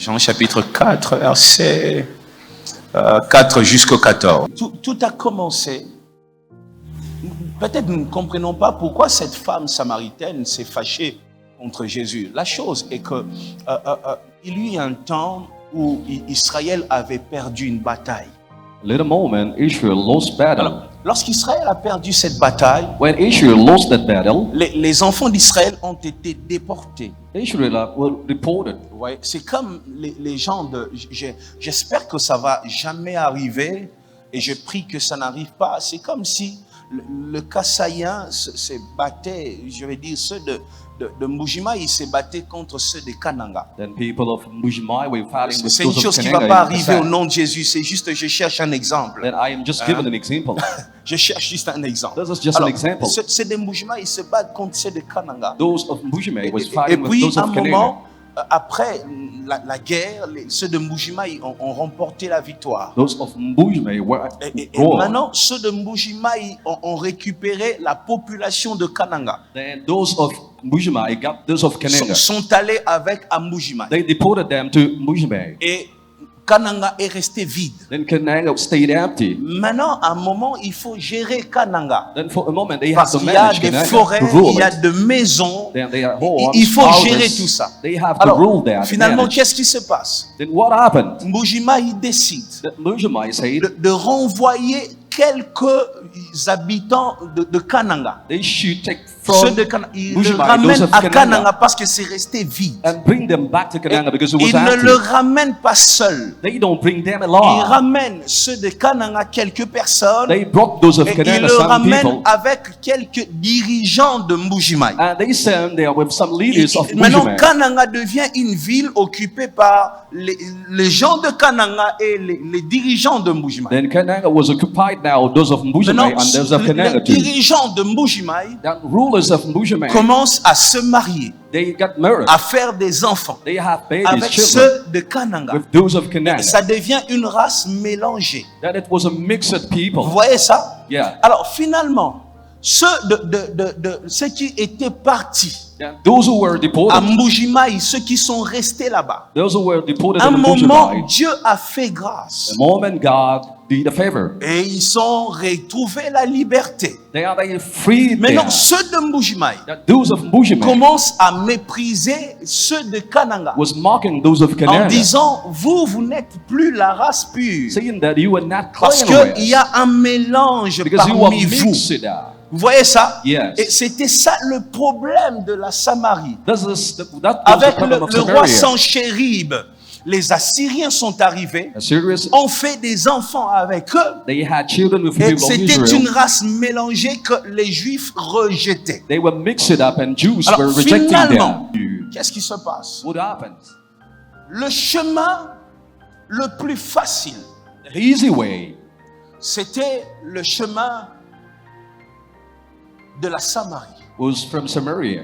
Jean chapitre 4, verset 4 jusqu'au 14. Tout a commencé. Peut-être nous ne comprenons pas pourquoi cette femme samaritaine s'est fâchée contre Jésus. La chose est que il y a eu un temps où Israël avait perdu une bataille. Little moment, Israel lost battle. Alors, lorsqu'Israël a perdu cette bataille, When Israel lost that battle, les enfants d'Israël ont été déportés. Israel were deported. Ouais, c'est comme les gens de... J'espère que ça va jamais arriver et je prie que ça n'arrive pas. C'est comme si le Kassaïen se battait, je vais dire, ceux de Mbujima, ils se battaient contre ceux de Kananga. Then people of Mujimai were fighting with C'est une those chose of qui ne va Kananga pas in arriver Kasai. au nom de Jésus. C'est juste, je cherche un exemple. Then I am just giving an example. Je cherche juste un exemple. This is just Alors, an example. ceux de Mbujima, ils se battent contre ceux de Kananga. Those of Mujimai was Et fighting with puis, those à un of Kananga. moment, après la guerre, ceux de Mbujima ont remporté la victoire. Those of Mujimai were Et drawn. maintenant, ceux de Mbujima ont récupéré la population de Kananga. Then those of Mujimai got those of Kananga. Sont allés avec à Mbujima. They deported them to Mujimai. Et Kananga est resté vide. Then Kananga stayed empty. Maintenant, à un moment, il faut gérer Kananga. Then for a moment they have Parce to qu'il y a manage des Kananga, forêts, to rule il y a it. de maisons. Then they are homes, Il faut houses. gérer tout ça. They have to Alors, rule that. finalement, manage. qu'est-ce qui se passe? Then what happened? Mbujima, il décide That Mujimai said de renvoyer quelques habitants de Kananga. they should take Ceux from de Kananga, ils le Mujimai, those ramènent of à Kananga, Kananga parce que c'est resté vide. and bring them back to Kananga because it was Ils ne empty. le ramènent pas seul. They don't bring them Ils along. ramènent ceux de Kananga, quelques personnes, They brought those of et ils Kananga, le some ramènent people, avec quelques dirigeants de Mbujimai. and they sent there with some leaders of Maintenant, Mujimai. Kananga devient une ville occupée par les gens de Kananga et les dirigeants de Mbujimai. Then Kananga was occupied now, those of Mujimai Maintenant, and those of les Kananga too. dirigeants de Mbujimai The rulers of Mujimai, commencent à se marier, they got married. à faire des enfants They have babies, avec children, ceux de Kananga. with those of Kananga. Ça devient une race mélangée. That it was a mixed people. Vous voyez ça? Yeah. Alors finalement, ceux qui étaient partis Yeah. Those who were à deported, Mbujimai, ceux qui sont restés là-bas, those who were deported à un in moment, Mujimai, Dieu a fait grâce. the moment God did a favor, Et ils ont retrouvé la liberté. they freed Maintenant, them. ceux de Mbujimai That those of Mujimai commencent à mépriser ceux de Kananga was mocking those of en Kananga, disant, vous n'êtes plus la race pure. saying that you were not Parce clean qu'il y a un mélange because you were parmi vous. mixed up. Vous voyez ça? Yes. Et c'était ça le problème de la Samarie. That was the Avec problem of le roi Samaria. Sanchérib, les Assyriens sont arrivés, Assyrians, ont fait des enfants avec eux. they had children with Et people of c'était Israel. une race mélangée que les Juifs rejetaient. They were mixed up and Jews Alors, were rejecting finalement, them. qu'est-ce qui se passe? What happened? Le chemin le plus facile, The easy way c'était le chemin de la Samarie. was from Samaria.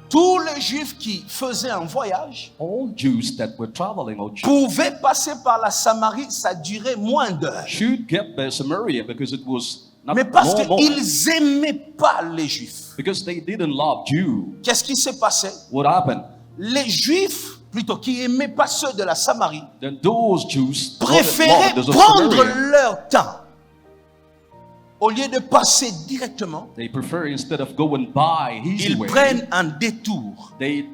Tous les Juifs qui faisaient un voyage All Jews that were traveling or pouvaient passer par la Samarie, ça durait moins d'heures. should get by Samaria because it was not Mais parce normal. qu'ils n'aimaient pas les Juifs. Because they didn't love Jew. Qu'est-ce qui s'est passé? What happened? Les Juifs, plutôt qui n'aimaient pas ceux de la Samarie, Then those Jews préféraient loved those of prendre Samaria. leur temps. Au lieu de passer directement, They prefer instead of going by easy ils way, prennent un détour. they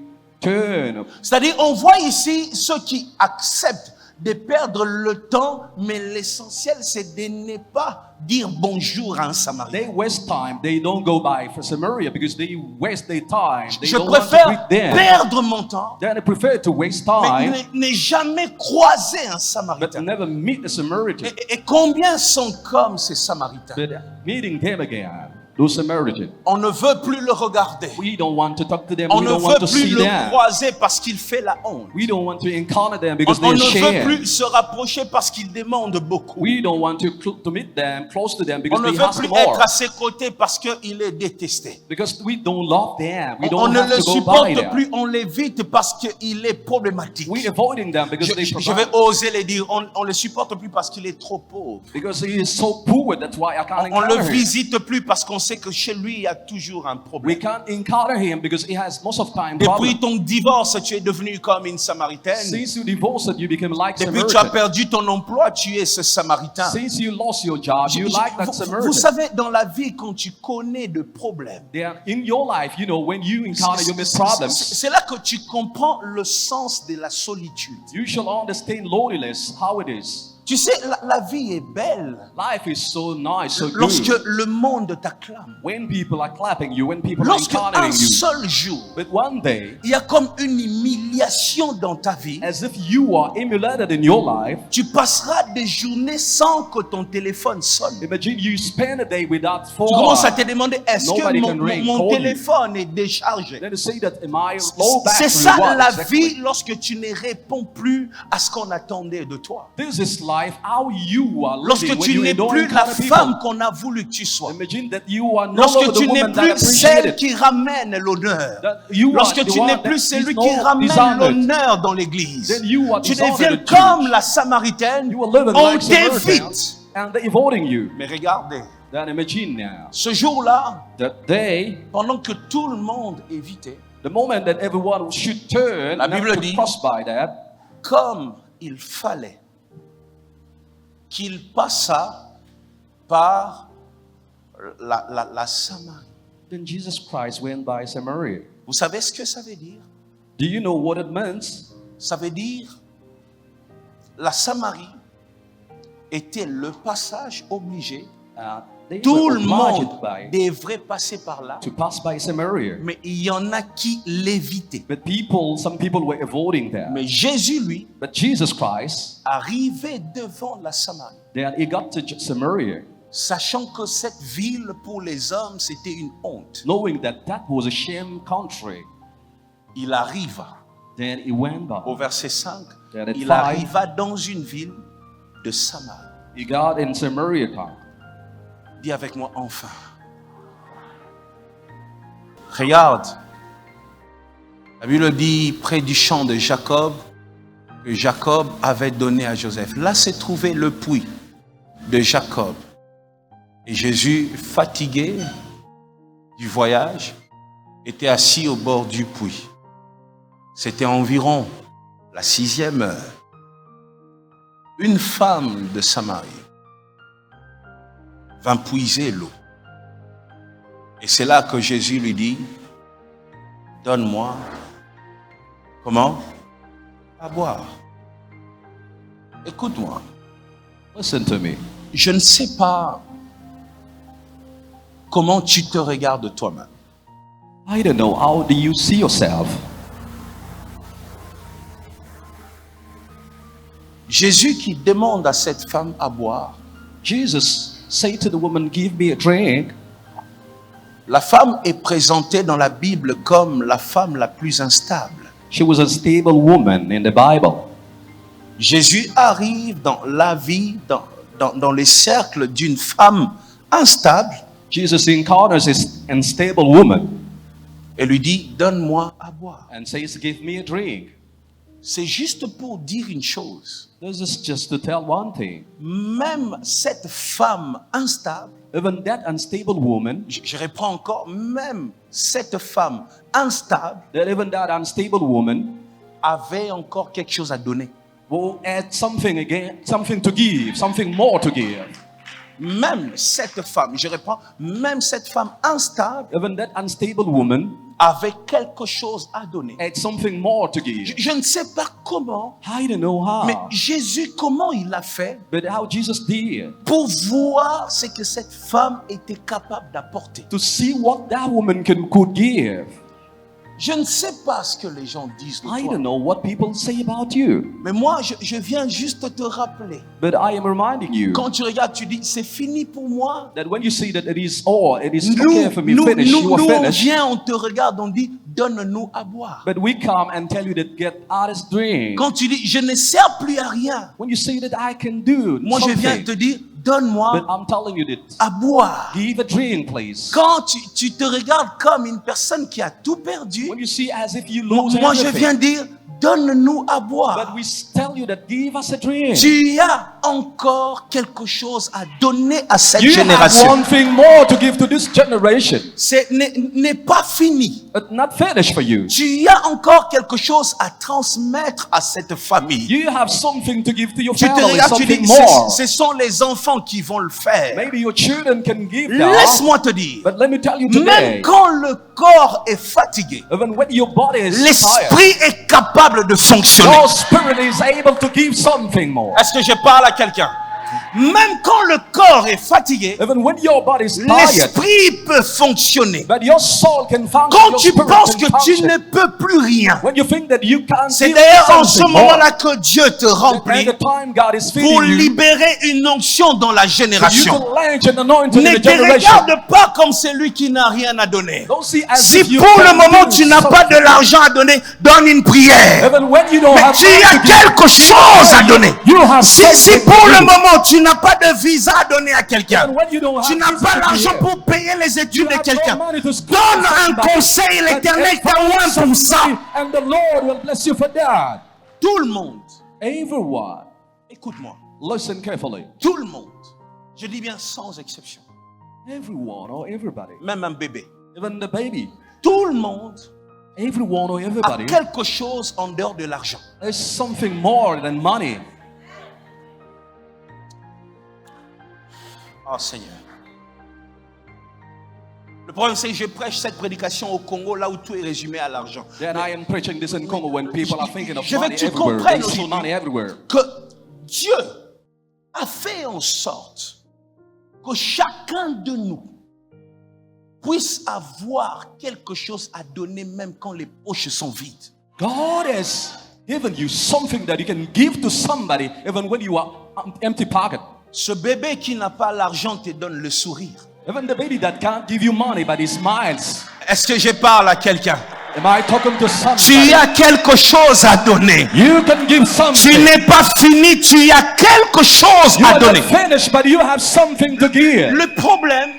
turn. C'est-à-dire, on voit ici ceux qui acceptent de perdre le temps, mais l'essentiel, c'est de ne pas dire bonjour à un Samaritain. They waste time. They don't go by for Samaria because they waste their time. They Je don't want to préfère greet them. perdre mon temps, Then they prefer to waste mais time, ne jamais croiser un but Samaritain. never meet the Samaritan. Et combien sont comme ces Samaritains? But meeting them again, those Samaritans, On ne veut plus le regarder. we don't want to talk to them. On We ne don't want veut to plus see le them. croiser parce qu'il fait la honte. We don't want to encounter them because On they're ne veut ashamed. plus se rapprocher parce qu'il demande beaucoup. We don't want to meet them, close to them On because ne they veut ask plus more. être à ses côtés parce qu'il est détesté. Because we don't love them. We On don't ne have le to go by supporte them. plus, on l'évite parce qu'il est problématique. We avoiding them because they Je vais provide. oser le dire, on le supporte plus parce qu'il est trop pauvre. Because he is so poor, that's why I can't On le encounter him. visite plus parce qu'on sait sait que chez lui, il y a toujours un We problème. can't encounter him because he has most of time Depuis problems. ton divorce, tu es devenu comme une Samaritaine. Since you divorced, you became like Depuis que tu as Samaritan. perdu ton emploi, tu es ce Samaritain. Since you lost your job, you like that Vous Samaritan. savez, dans la vie, quand tu connais de problèmes, There, in your life, you know, when you encounter your problems, c'est là que tu comprends le sens de la solitude. you shall understand loneliness, how it is. Tu sais, la vie est belle Life is so nice, so lorsque good. le monde t'acclame. When people are clapping you, when people are Lorsque encountering un you. seul jour, But one day, il y a comme une humiliation dans ta vie, as if you are emulated in your life, tu passeras des journées sans que ton téléphone sonne. imagine you spend a day without Tu phone. commences à te demander, est-ce que Nobody can ring, mon call you. téléphone est déchargé? Then you say that, am I low C'est battery? ça What la exactly? vie lorsque tu ne réponds plus à ce qu'on attendait de toi. This is life, how you are Lorsque living when tu you n'es don't plus la encounter femme people. qu'on a voulu que tu sois. Imagine that you are no Lorsque longer the tu n'es woman that plus celle appreciated. qui ramène l'honneur. That you are Lorsque the tu one n'es that plus is celui no qui ramène dishonored. l'honneur dans l'église. Then you are Tu dishonored deviens in church. comme la Samaritaine. You are living On like Samaritans, t'évite. and they're avoiding you. Mais regardez, Then imagine now, ce jour-là, that day, pendant que tout le monde évitait, the moment that everyone should turn, La not Bible to dit- cross by that, comme il fallait qu'il passât par la Samarie. then Jesus Christ went by Samaria. Vous savez ce que ça veut dire? Do you know what it means? Ça veut dire la Samarie était le passage obligé. They Tout were le monde obliged devrait passer par là, to pass by Samaria. mais il y en a qui l'évitaient. But some people were avoiding that. Mais Jésus, lui, But Jesus Christ, arrivait devant la Samarie, then he got to Samaria, sachant que cette ville pour les hommes c'était une honte. knowing that that was a shame country. Il arriva, Then he went by. au verset 5, Then at il 5, arriva dans une ville de Samarie. he got in Samaria town. Dis avec moi enfin. Regarde, la Bible dit près du champ de Jacob, que Jacob avait donné à Joseph. Là se trouvait le puits de Jacob. Et Jésus, fatigué du voyage, était assis au bord du puits. C'était environ la 6e heure. Une femme de Samarie vint puiser l'eau. Et c'est là que Jésus lui dit, donne-moi, comment? À boire. Écoute-moi, Listen to me. je ne sais pas comment tu te regardes toi-même. I don't know, how do you see yourself? Jésus qui demande à cette femme à boire, Jesus said to the woman, give me a drink. la femme est présentée dans la Bible comme la femme la plus instable. She was a stable woman in the Bible. Jésus arrive dans la vie, dans les cercles d'une femme instable Jesus encounters this unstable woman et lui dit, donne-moi à boire. and says, give me a drink. C'est juste pour dire une chose. This is just to tell one thing. Même cette femme instable, Even that unstable woman, je reprends encore, même cette femme instable that even that unstable woman avait encore quelque chose à donner. will add something again, something to give, something more to give. Même cette femme, je reprends, même cette femme instable Even that unstable woman avait quelque chose à donner. had something more to give. Je ne sais pas comment, I don't know mais how, Jésus, comment il a fait but how Jesus did pour voir ce que cette femme était capable d'apporter. to see what that woman could give. Je ne sais pas ce que les gens disent de I toi, don't know what people say about you, mais moi, je viens juste te rappeler. but I am reminding you Quand tu regardes, tu dis, c'est fini pour moi. that when you see that it is all, it is Nous, okay for me, nous, finish, you nous, are nous, on finished. vient, on te regarde, on dit, donne-nous à boire. But we come and tell you that get out this drink. Quand tu dis, je ne sers plus à rien, When you say that I can do moi je viens something, te dire, but donne-moi I'm telling you that à boire. give a drink, please. Quand tu te regardes comme une personne qui a tout perdu, When you see as if you lose moi je everything, viens dire, donne-nous à but boire. we tell you that give us a drink. Tu as encore quelque chose à donner à cette You have génération. one thing more to give to this generation. N'est pas fini. It's not finished for you. Tu as encore quelque chose à transmettre à cette famille. You have something to give to your Tu te family, regardes, tu dis, something more. ce sont les enfants qui vont le faire. Maybe your children can give that. Laisse-moi te dire, But let me tell you même today, quand le corps est fatigué, even when your body is tired, l'esprit est capable de fonctionner. your spirit is able to give something more. Est-ce que je parle à quelqu'un? Même quand le corps est fatigué, Even when your body is tired, l'esprit peut fonctionner. but your soul can function, Quand your tu spirit penses can que tu function. ne peux plus rien, When you think that you can't c'est give d'ailleurs en ce something more, moment-là que Dieu te and remplit the time God is pour feeding you, libérer une onction dans la for you génération. to launch an anointing in Ne the te generation. regarde pas comme celui qui n'a rien à donner. Don't see as Si if you pour le can moment do tu n'as pas de something. l'argent à donner, donne une prière. Even when you don't Mais have tu money as to give, quelque chose à donner. you have Si something pour to le give. moment tu n'as pas de visa à donner à quelqu'un, Even when you don't tu have n'as visa pas to l'argent give, pour payer les you études de have quelqu'un, no money to school donne un somebody, conseil, but l'Éternel advise t'envoie pour ça. somebody, and the Lord will bless you for that. Tout le monde, Everyone, écoute-moi, listen carefully. tout le monde, je dis bien sans exception, Everyone or everybody, même un bébé, even the baby, tout le monde everyone or a everybody, quelque chose en dehors de l'argent. there's something more than money. Oh Seigneur. Le problème, c'est que je prêche cette prédication au Congo, là où tout est résumé à l'argent. Then I am preaching this in Congo when people are thinking of Je veux money que tu everywhere. comprennes They see aujourd'hui money everywhere. que Dieu a fait en sorte que chacun de nous puisse avoir quelque chose à donner même quand les poches sont vides. God has given you something that you can give to somebody even when you are empty pocket. Ce bébé qui n'a pas l'argent te donne le sourire. Even the baby that can't give you money but he smiles. Est-ce que je parle à quelqu'un? Am I talking to somebody? Tu as quelque chose à donner. You can give Tu something. n'es pas fini, tu as quelque chose You à are not donner. finished but you have something to give. Le problème,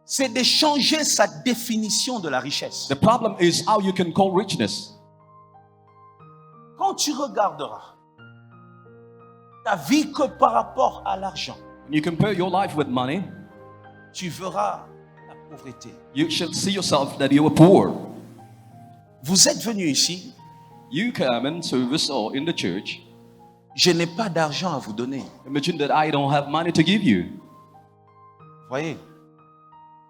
c'est de changer sa définition de la richesse. The problem is how you can call richness. Quand tu regarderas ta vie que par rapport à l'argent, When you compare your life with money, tu verras la pauvreté. you should see yourself that you are poor. Vous êtes venu ici, You come in service or in the church. je n'ai pas d'argent à vous donner. Imagine that I don't have money to give you. Voyez,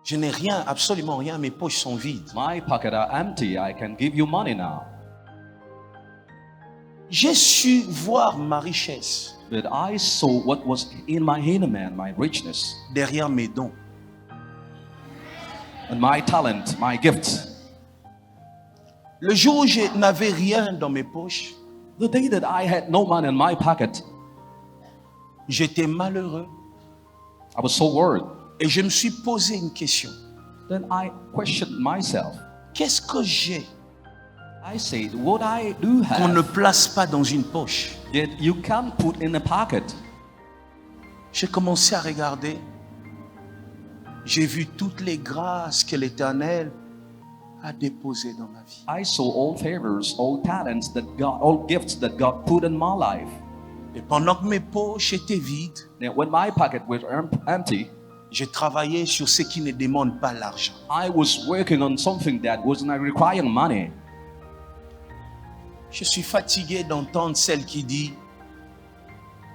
je n'ai rien, absolument rien, mes poches sont vides. My pockets are empty. I can give you money now. J'ai su voir ma richesse But I saw what was in my hand, man, my richness, derrière mes dons. and my talent, my gifts. Le jour où je n'avais rien dans mes poches, The day that I had no money in my pocket, j'étais malheureux I was so worried. et je me suis posé une question. Then I questioned myself. Qu'est-ce que j'ai I said, what I do qu'on ne have place pas dans une poche? that you can't put in a pocket. J'ai commencé à regarder. J'ai vu toutes les grâces que l'Éternel a déposées dans ma vie. I saw all favors, all talents that God, all gifts that God put in my life. Et pendant que mes poches étaient vides, Now, when my pocket was empty, j'ai travaillé sur ce qui ne demande pas l'argent. I was working on something that was not requiring money. Je suis fatigué d'entendre celle qui dit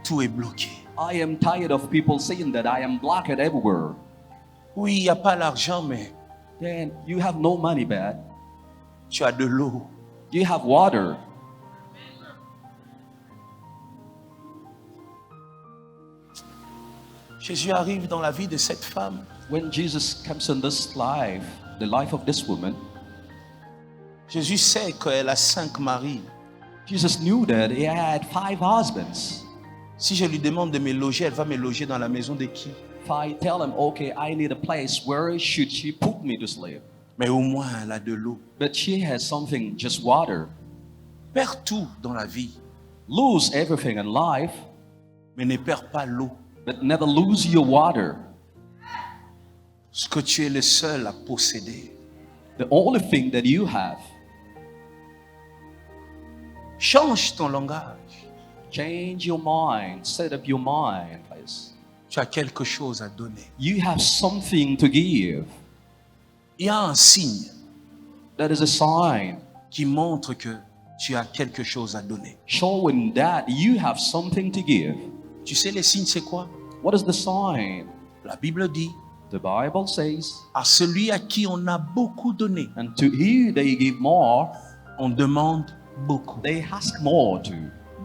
tout est bloqué. I am tired of people saying that I am blocked everywhere. Oui, il n'y a pas l'argent, mais Then you have no money, but tu as de l'eau. you have water. Jésus arrive dans la vie de cette femme. When Jesus comes in this life, the life of this woman, Jésus sait qu'elle a 5 maris. Jesus knew that he had 5 husbands. Si je lui demande de me loger, elle va me loger dans la maison de qui? If I tell him, okay, I need a place, where should she put me to sleep? Mais au moins, elle a de l'eau. But she has something, just water. Perds tout dans la vie, Lose everything in life, mais ne perds pas l'eau. but never lose your water. Ce que tu es le seul à posséder. The only thing that you have. Change ton langage. Change your mind. Set up your mind, please. Tu as quelque chose à donner. You have something to give. Il y a un signe That is a sign qui montre que tu as quelque chose à donner. showing that you have something to give. Tu sais, les signes, c'est quoi? What is the sign? La Bible dit, The Bible says, à celui à qui on a beaucoup donné, and to he they give more, on demande beaucoup. they ask more to.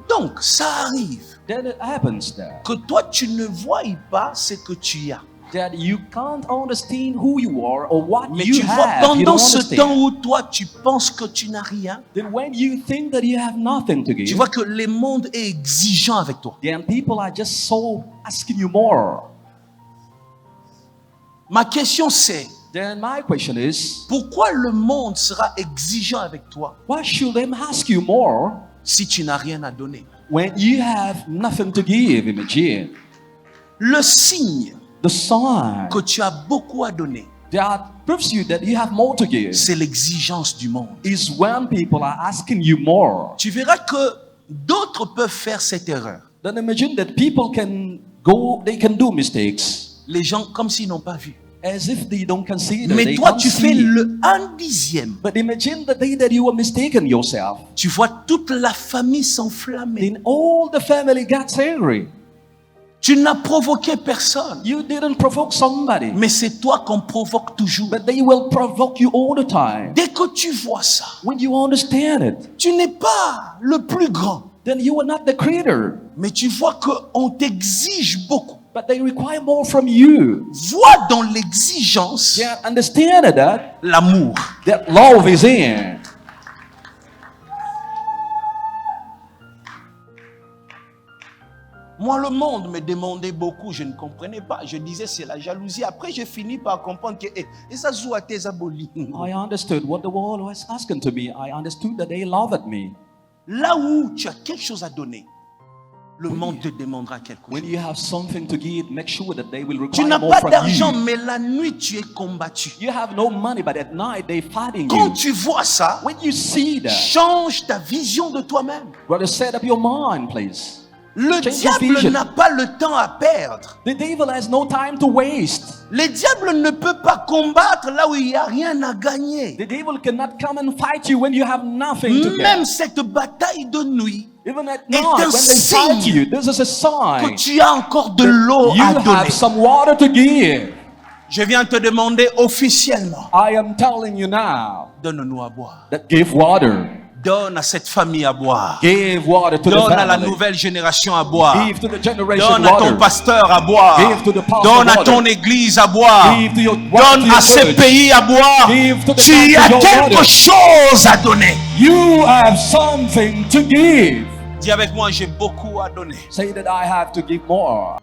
Donc, ça arrive Then it happens que toi, tu ne vois pas ce que tu as. that you can't understand who you are or what Mais you tu vois, have. You pendant don't ce temps understand. où toi, tu penses que tu n'as rien, Then when you think that you have nothing to tu give, vois que le monde est exigeant avec toi. then people are just so asking you more. Ma question c'est, Then my question is, pourquoi le monde sera exigeant avec toi why should them ask you more si tu n'as rien à donner? when you have nothing to give? Imagine. Le signe The sign que tu as beaucoup à donner, that proves you that you have more to give c'est l'exigence du monde. is when people are asking you more. Tu verras que d'autres peuvent faire cette erreur. Then imagine that people can go, they can do mistakes Les gens comme s'ils n'ont pas vu. as if they don't consider. Mais They toi, can't tu fais see. le 1/10. But imagine the day that you were mistaken yourself. Tu vois toute la famille s'enflammer. Then all the family got angry. Tu n'as provoqué personne. You didn't provoke somebody, Mais c'est toi qu'on provoque toujours. but they will provoke you all the time. Dès que tu vois ça, When you understand it, tu n'es pas le plus grand. then you are not the creator, Mais tu vois qu'on t'exige beaucoup. but they require more from you. Vois dans l'exigence Yeah, understand that l'amour. love is in. Moi, le monde me demandait beaucoup, je ne comprenais pas. Je disais, c'est la jalousie. Après, j'ai fini par comprendre que ça joue à tes abolis. I understood what the world was asking to me. I understood that they loved me. Là où tu as quelque chose à donner, le monde te demandera quelque chose. When you have something to give, make sure that they will Tu require n'as more pas from d'argent, you. mais la nuit, tu es combattu. You have no money, but at night they fighting Quand you. tu vois ça, When you see that, change ta vision de toi-même. brother, set up your mind, please. Le Change your diable vision. n'a pas le temps à perdre. The devil has no time to waste. Le diable ne peut pas combattre là où il n'y a rien à gagner. The devil cannot come and fight you when you have nothing to Même get. cette bataille de nuit, Even at est night, un when they fight signe you, this is a que sign tu as encore de l'eau you à donner. have some water to give. Je viens te demander officiellement, I am telling you now donne-nous à boire. that give water. Donne à cette famille à boire. Give water to the Donne à la family. nouvelle génération à boire. Give to the generation Donne à ton water. pasteur à boire. Give to the pastor Donne à water. ton église à boire. Give to your Donne à ce pays à boire. Give to the Tu country as your quelque water. chose à donner. You have something to give. Dis avec moi, j'ai beaucoup à donner. Say that I have to give more.